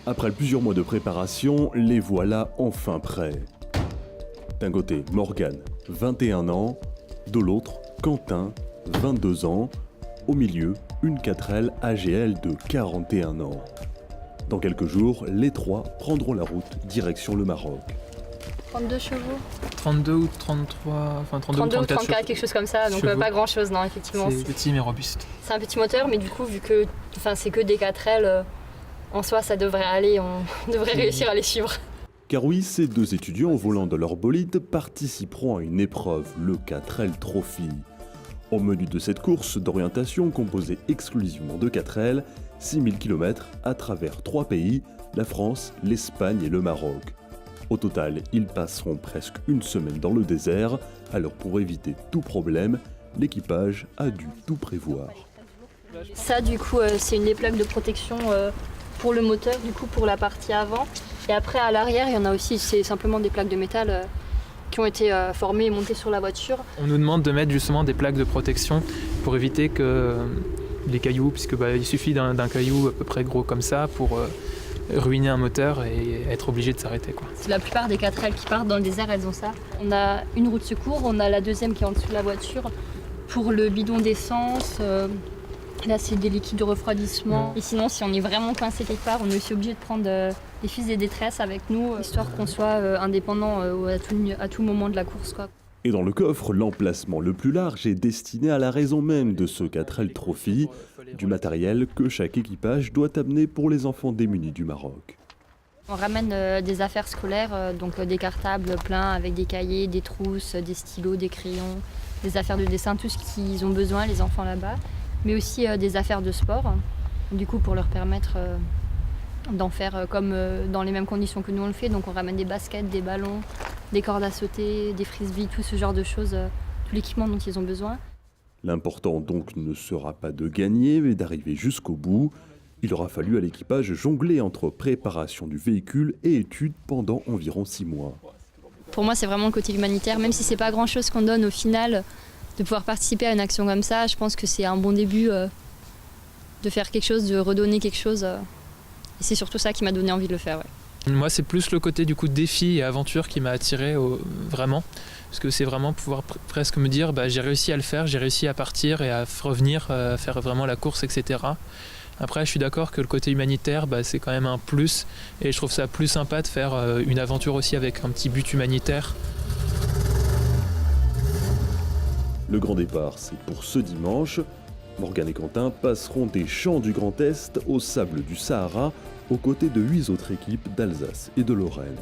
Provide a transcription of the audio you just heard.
Après plusieurs mois de préparation, les voilà enfin prêts. D'un côté, Morgane, 21 ans, de l'autre, Quentin, 22 ans, au milieu, une 4L AGL de 41 ans. Dans quelques jours, les trois prendront la route direction le Maroc. 32 chevaux 32 ou 33, enfin 32 ou 32 ou 34 34, quelque chose comme ça, donc pas grand chose, non, effectivement. C'est petit mais robuste. C'est un petit moteur, mais du coup, vu que c'est que des 4L, en soi, ça devrait aller, on devrait réussir à les suivre. Car oui, ces deux étudiants au volant de leur bolide participeront à une épreuve, le 4L Trophy. Au menu de cette course d'orientation composée exclusivement de 4L, 6000 km à travers 3 pays, la France, l'Espagne et le Maroc. Au total, ils passeront presque une semaine dans le désert, alors pour éviter tout problème, l'équipage a dû tout prévoir. Ça, du coup, c'est une des plaques de protection pour le moteur, du coup, pour la partie avant. Et après, à l'arrière, il y en a aussi, c'est simplement des plaques de métal qui ont été formées et montées sur la voiture. On nous demande de mettre justement des plaques de protection pour éviter que les cailloux, puisque il suffit d'un caillou à peu près gros comme ça pour ruiner un moteur et être obligé de s'arrêter, quoi. La plupart des 4L qui partent dans le désert, elles ont ça. On a une roue de secours, on a la deuxième qui est en dessous de la voiture pour le bidon d'essence. Là, c'est des liquides de refroidissement. Et sinon, si on est vraiment coincé quelque part, on est aussi obligé de prendre des fusées détresse avec nous, histoire qu'on soit indépendant à tout moment de la course, quoi. Et dans le coffre, l'emplacement le plus large est destiné à la raison même de ce 4L Trophy, du matériel que chaque équipage doit amener pour les enfants démunis du Maroc. On ramène des affaires scolaires, donc des cartables pleins avec des cahiers, des trousses, des stylos, des crayons, des affaires de dessin, tout ce qu'ils ont besoin, les enfants là-bas. Mais aussi des affaires de sport, du coup pour leur permettre d'en faire comme dans les mêmes conditions que nous on le fait. Donc on ramène des baskets, des ballons, des cordes à sauter, des frisbees, tout ce genre de choses, tout l'équipement dont ils ont besoin. L'important donc ne sera pas de gagner, mais d'arriver jusqu'au bout. Il aura fallu à l'équipage jongler entre préparation du véhicule et études pendant environ 6 mois. Pour moi, c'est vraiment le côté humanitaire, même si c'est pas grand-chose qu'on donne au final, de pouvoir participer à une action comme ça, je pense que c'est un bon début de faire quelque chose, de redonner quelque chose. Et c'est surtout ça qui m'a donné envie de le faire. Ouais. Moi, c'est plus le côté du coup défi et aventure qui m'a attiré vraiment. Parce que c'est vraiment pouvoir presque me dire j'ai réussi à le faire, j'ai réussi à partir et à revenir, faire vraiment la course, etc. Après, je suis d'accord que le côté humanitaire, c'est quand même un plus. Et je trouve ça plus sympa de faire une aventure aussi avec un petit but humanitaire. Le grand départ, c'est pour ce dimanche. Morgane et Quentin passeront des champs du Grand Est aux sables du Sahara, aux côtés de 8 autres équipes d'Alsace et de Lorraine.